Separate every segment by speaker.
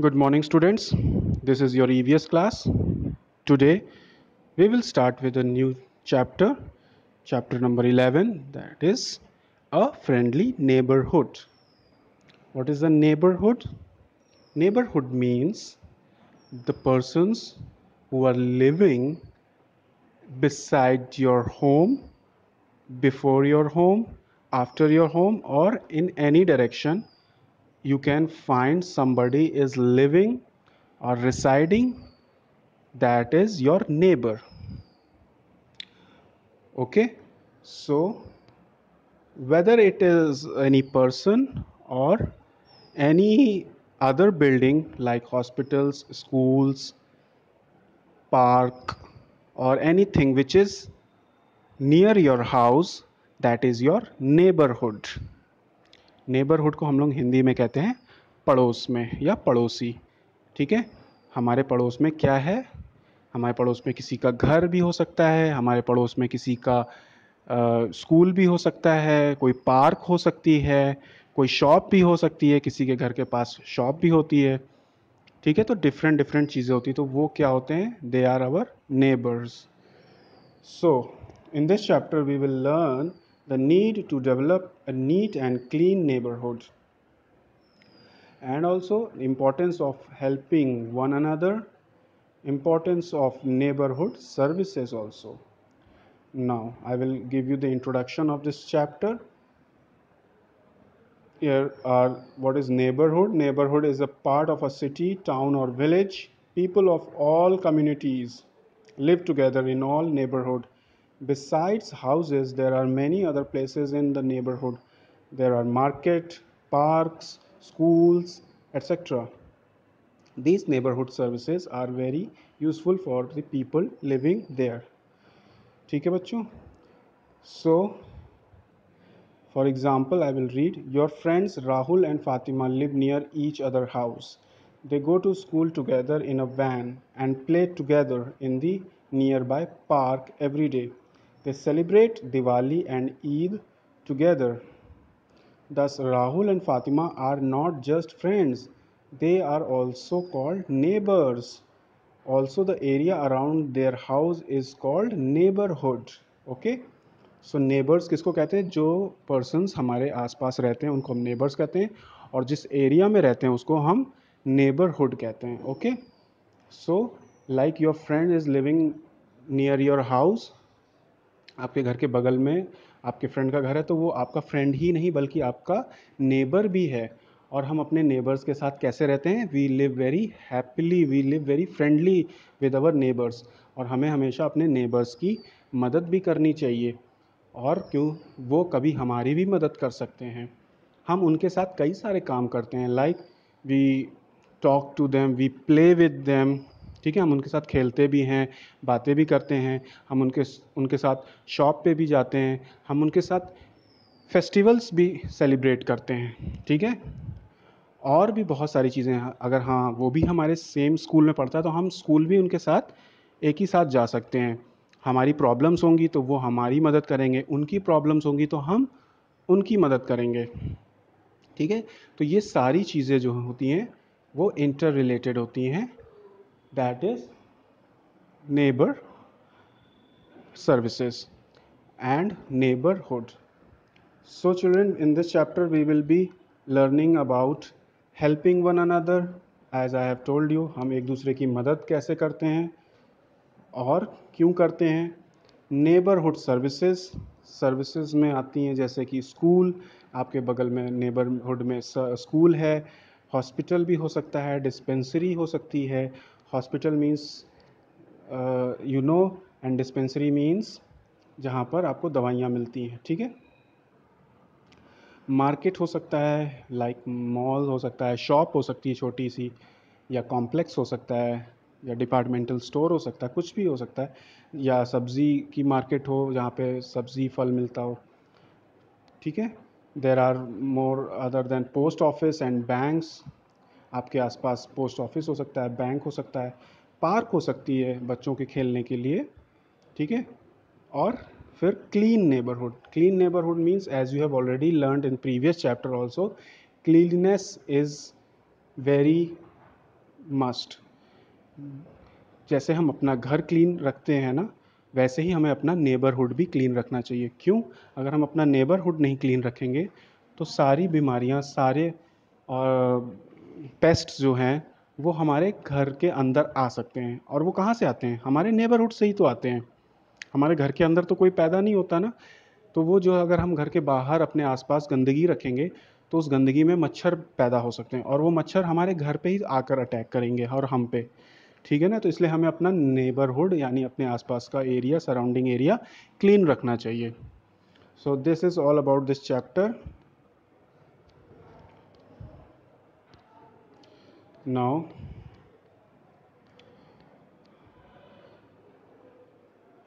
Speaker 1: Good morning, students. This is your EVS class. Today, we will start with a new chapter, chapter number 11, that is a friendly neighborhood. What is a neighborhood? Neighborhood means the persons who are living beside your home, before your home, after your home, or in any direction you can find somebody is living or residing, that is your neighbor. Okay, so whether it is any person or any other building like hospitals, schools, park, or anything which is near your house, that is your neighborhood. Neighbourhood को हम लोग हिंदी में कहते हैं पड़ोस में या पड़ोसी. ठीक है, हमारे पड़ोस में क्या है? हमारे पड़ोस में किसी का घर भी हो सकता है, हमारे पड़ोस में किसी का स्कूल भी हो सकता है, कोई पार्क हो सकती है, कोई शॉप भी हो सकती है, किसी के घर के पास शॉप भी होती है. ठीक है, तो डिफरेंट डिफरेंट चीज़ें होती हैं, तो वो क्या होते हैं? They are our neighbours. So, in this chapter, we will learn the need to develop a neat and clean neighborhood, and also importance of helping one another, importance of neighborhood services also. Now, I will give you the introduction of this chapter. Here are what is neighborhood. Neighborhood is a part of a city, town, or village. People of all communities live together in all neighborhood. Besides houses, there are many other places in the neighborhood. There are market, parks, schools, etc. These neighborhood services are very useful for the people living there. ठीक है बच्चों? So, for example, I will read, your friends Rahul and Fatima live near each other's house. They go to school together in a van and play together in the nearby park every day. They celebrate Diwali and Eid together. Thus, Rahul and Fatima are not just friends, they are also called neighbors. Also, the area around their house is called neighborhood. Okay? So neighbours किसको कहते हैं? जो persons हमारे आसपास रहते हैं उनको हम नेबर्स कहते हैं, और जिस एरिया में रहते हैं उसको हम नेबरहुड कहते हैं. Okay, so like your friend is living near your house, आपके घर के बगल में आपके फ्रेंड का घर है, तो वो आपका फ्रेंड ही नहीं बल्कि आपका नेबर भी है. और हम अपने नेबर्स के साथ कैसे रहते हैं? We live very happily, we live very friendly with our neighbours. और हमें हमेशा अपने नेबर्स की मदद भी करनी चाहिए, और क्यों, वो कभी हमारी भी मदद कर सकते हैं. हम उनके साथ कई सारे काम करते हैं, like we talk to them, we play with them. ठीक है, हम उनके साथ खेलते भी हैं, बातें भी करते हैं, हम उनके साथ शॉप पे भी जाते हैं, हम उनके साथ फेस्टिवल्स भी सेलिब्रेट करते हैं. ठीक है, और भी बहुत सारी चीज़ें हैं. अगर हाँ वो भी हमारे सेम स्कूल में पढ़ता है तो हम स्कूल भी उनके साथ एक ही साथ जा सकते हैं. हमारी प्रॉब्लम्स होंगी तो वो हमारी मदद करेंगे, उनकी प्रॉब्लम्स होंगी तो हम उनकी मदद करेंगे. ठीक है, तो ये सारी चीज़ें जो होती हैं वो इंटर रिलेटेड होती हैं. That is neighbour services and neighborhood. So children, in this chapter we will be learning about helping one another. As I have told you, हम एक दूसरे की मदद कैसे करते हैं और क्यों करते हैं. नेबरहुड सर्विसेज में आती हैं जैसे कि स्कूल, आपके बगल में नेबरहुड में स्कूल है, हॉस्पिटल भी हो सकता है, डिस्पेंसरी हो सकती है. Hospital means you know, and dispensary means जहाँ पर आपको दवाइयाँ मिलती हैं. ठीक है, मार्केट हो सकता है, लाइक मॉल हो सकता है, शॉप हो सकती है छोटी सी, या कॉम्प्लेक्स हो सकता है, या डिपार्टमेंटल स्टोर हो सकता है, कुछ भी हो सकता है, या सब्ज़ी की मार्केट हो जहाँ पे सब्ज़ी फल मिलता हो. ठीक है, there are more other than post office and banks. आपके आसपास पोस्ट ऑफिस हो सकता है, बैंक हो सकता है, पार्क हो सकती है बच्चों के खेलने के लिए. ठीक है, और फिर clean neighbourhood. Clean neighbourhood means, as you have already learned in previous chapter also, cleanness is very must. जैसे हम अपना घर क्लीन रखते हैं ना, वैसे ही हमें अपना नेबरहुड भी क्लीन रखना चाहिए। क्यों? अगर हम अपना नेबरहुड नहीं क्लीन रखेंगे तो सारी बीमारियां, सारे पेस्ट्स जो हैं वो हमारे घर के अंदर आ सकते हैं। और वो कहाँ से आते हैं? हमारे नेबरहुड से ही तो आते हैं। हमारे घर के अंदर तो कोई पैदा नहीं होता ना। तो वो जो, अगर हम घर के बाहर अपने आसपास गंदगी रखेंगे तो उस गंदगी में मच्छर पैदा हो सकते हैं और वो मच्छर हमारे घर पे ही आकर अटैक करेंगे और हम पे। ठीक है ना? तो इसलिए हमें अपना नेबरहुड यानी अपने आसपास का एरिया, सराउंडिंग एरिया क्लीन रखना चाहिए। So this is all about this chapter. Now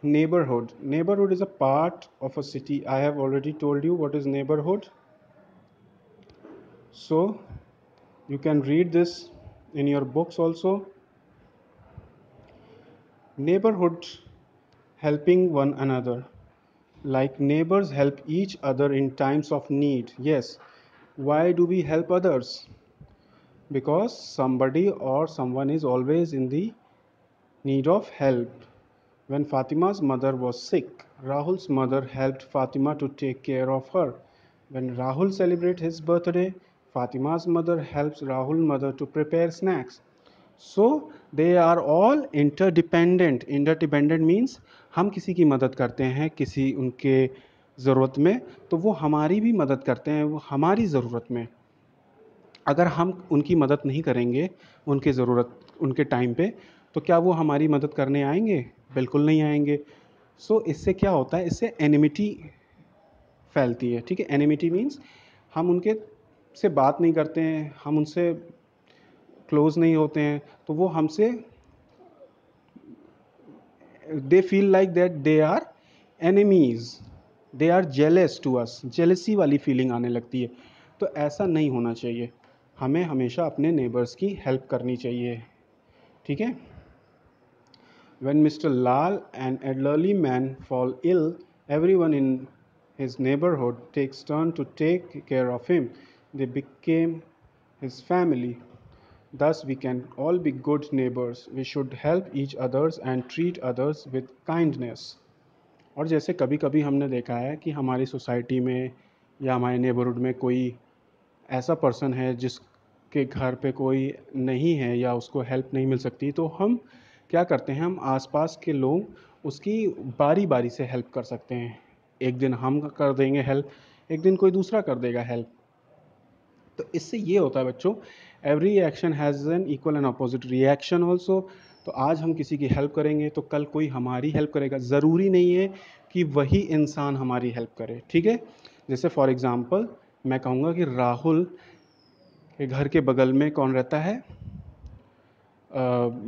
Speaker 1: neighborhood is a part of a city. I have already told you what is neighborhood, so you can read this in your books also. Neighborhood, helping one another, like neighbors help each other in times of need. Yes. Why do we help others? Because somebody or someone is always in the need of help. When Fatima's mother was sick, Rahul's mother helped Fatima to take care of her. When Rahul celebrates his birthday, Fatima's mother helps Rahul's mother to prepare snacks. So they are all interdependent. Interdependent means हम किसी की मदद करते हैं किसी उनके ज़रूरत में, तो वो हमारी भी मदद करते हैं वो हमारी ज़रूरत में। अगर हम उनकी मदद नहीं करेंगे उनकी ज़रूरत उनके टाइम पे, तो क्या वो हमारी मदद करने आएंगे? बिल्कुल नहीं आएंगे। सो इससे क्या होता है? इससे एनिमिटी फैलती है। ठीक है? एनिमिटी मीन्स हम उनके से बात नहीं करते हैं, हम उनसे क्लोज नहीं होते हैं, तो वो हमसे, they feel like that they are enemies, they are jealous to us, jealousy वाली फीलिंग आने लगती है। तो ऐसा नहीं होना चाहिए, हमें हमेशा अपने नेबर्स की हेल्प करनी चाहिए। ठीक है? When Mr. Lal, an elderly man, fall ill, everyone in his neighborhood takes turn to take care of him. They became his family. Thus, we can all be good neighbors. We should help each others and treat others with kindness. और जैसे कभी कभी हमने देखा है कि हमारी society में या हमारे नेबरहुड में कोई ऐसा पर्सन है जिसके घर पे कोई नहीं है या उसको हेल्प नहीं मिल सकती, तो हम क्या करते हैं? हम आसपास के लोग उसकी बारी बारी से हेल्प कर सकते हैं। एक दिन हम कर देंगे हेल्प, एक दिन कोई दूसरा कर देगा हेल्प। तो इससे ये होता है बच्चों, every action has an equal and opposite reaction also. तो आज हम किसी की हेल्प करेंगे तो कल कोई हमारी हेल्प करेगा। ज़रूरी नहीं है कि वही इंसान हमारी हेल्प करे। ठीक है? जैसे फॉर एग्ज़ाम्पल मैं कहूँगा कि राहुल के घर के बगल में कौन रहता है?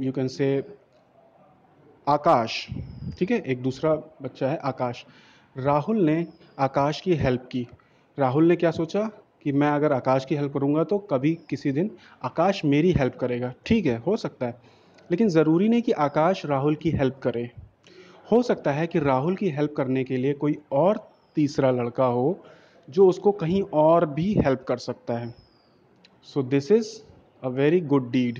Speaker 1: यू कैन से आकाश। ठीक है? एक दूसरा बच्चा है आकाश। राहुल ने आकाश की हेल्प की। राहुल ने क्या सोचा कि मैं अगर आकाश की हेल्प करूँगा तो कभी किसी दिन आकाश मेरी हेल्प करेगा। ठीक है, हो सकता है, लेकिन ज़रूरी नहीं कि आकाश राहुल की हेल्प करे। हो सकता है कि राहुल की हेल्प करने के लिए कोई और तीसरा लड़का हो जो उसको कहीं और भी हेल्प कर सकता है। So this is a very good deed.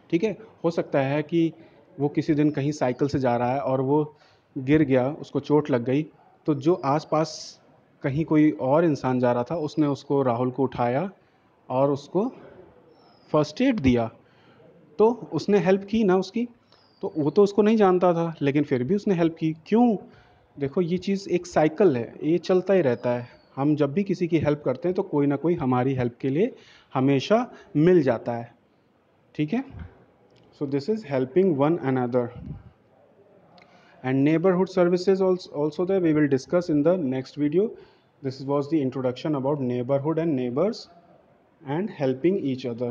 Speaker 1: ठीक है? हो सकता है कि वो किसी दिन कहीं साइकिल से जा रहा है और वो गिर गया, उसको चोट लग गई, तो जो आसपास कहीं कोई और इंसान जा रहा था उसने उसको, राहुल को उठाया और उसको फर्स्ट एड दिया। तो उसने हेल्प की ना उसकी। तो वो तो उसको नहीं जानता था लेकिन फिर भी उसने हेल्प की। क्यों? देखो, ये चीज़ एक साइकिल है, ये चलता ही रहता है। हम जब भी किसी की हेल्प करते हैं तो कोई ना कोई हमारी हेल्प के लिए हमेशा मिल जाता है। ठीक है? So this is helping one another. And neighborhood services also there we will discuss in the next video. This was the introduction about neighborhood and neighbors and helping each other.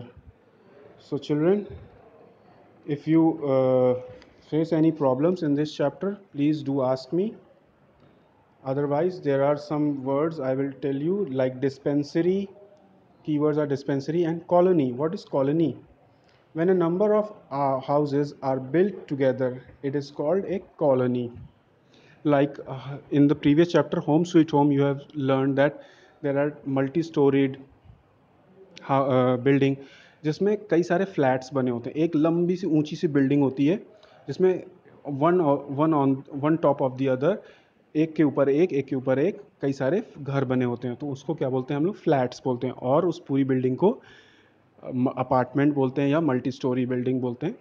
Speaker 1: So children, if you face any problems in this chapter, please do ask me. Otherwise, there are some words I will tell you, like dispensary. Keywords are dispensary and colony. What is colony? When a number of houses are built together, it is called a colony. Like in the previous chapter, Home Sweet Home, you have learned that there are multi-storied building. जिसमें कई सारे flats बने होते हैं। एक लंबी सी ऊंची सी building होती है जिसमें one top of the other, एक के ऊपर एक के ऊपर एक कई सारे घर बने होते हैं, तो उसको क्या बोलते हैं हम लोग, फ्लैट्स बोलते हैं। और उस पूरी बिल्डिंग को अपार्टमेंट बोलते हैं या मल्टी स्टोरी बिल्डिंग बोलते हैं।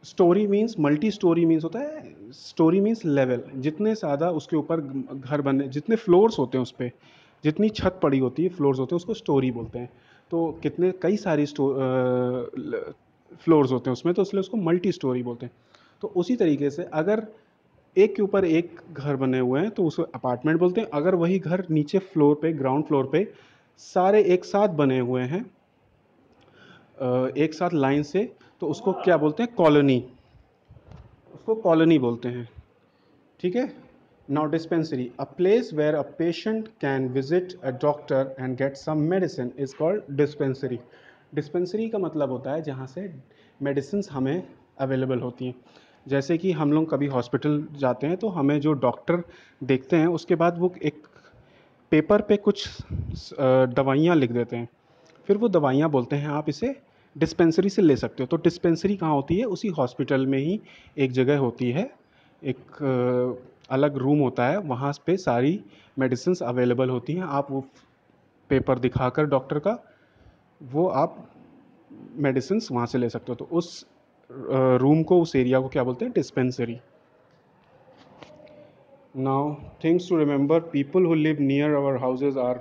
Speaker 1: Story means, multi storey means होता है, स्टोरी मीन्स लेवल, जितने ज़्यादा उसके ऊपर घर बने, जितने फ्लोर्स होते हैं उस पर, जितनी छत पड़ी होती है, फ्लोर्स होते हैं, उसको स्टोरी बोलते हैं। तो कितने कई सारी फ्लोर्स होते हैं उसमें, तो इसलिए उसको मल्टी स्टोरी बोलते हैं। तो उसी तरीके से अगर एक के ऊपर एक घर बने हुए हैं तो उसको अपार्टमेंट बोलते हैं। अगर वही घर नीचे फ्लोर पे, ग्राउंड फ्लोर पे सारे एक साथ बने हुए हैं, एक साथ लाइन से, तो उसको क्या बोलते हैं, कॉलोनी, उसको कॉलोनी बोलते हैं। ठीक है। Now dispensary, a place where a patient can visit a doctor and get some medicine is called dispensary. Dispensary का मतलब होता है जहाँ से मेडिसिन हमें अवेलेबल होती हैं। जैसे कि हम लोग कभी हॉस्पिटल जाते हैं तो हमें जो डॉक्टर देखते हैं उसके बाद वो एक पेपर पे कुछ दवाइयाँ लिख देते हैं, फिर वो दवाइयाँ बोलते हैं आप इसे डिस्पेंसरी से ले सकते हो। तो डिस्पेंसरी कहाँ होती है, उसी हॉस्पिटल में ही एक जगह होती है, एक अलग रूम होता है, वहाँ पे सारी मेडिसिन्स अवेलेबल होती हैं। आप वो पेपर दिखाकर डॉक्टर का, वो आप मेडिसिन्स वहाँ से ले सकते हो। तो उस रूम को, उस एरिया को क्या बोलते हैं, dispensary. Now, things to remember, people who live near our houses are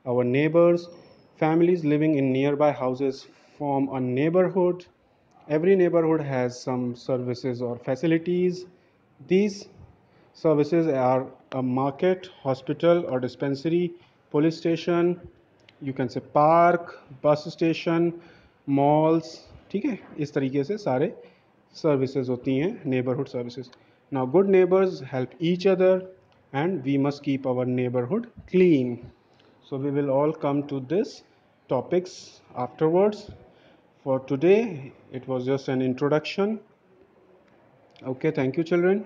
Speaker 1: our neighbors. Families living in nearby houses form a neighborhood. Every neighborhood has some services or facilities. These services are a market, hospital or dispensary, police station, you can say park, bus station, malls. ठीक है, इस तरीके से सारे services होती हैं, neighbourhood services. Now good neighbours help each other and we must keep our neighborhood clean. So we will all come to this topics afterwards. For today it was just an introduction. Okay, thank you children.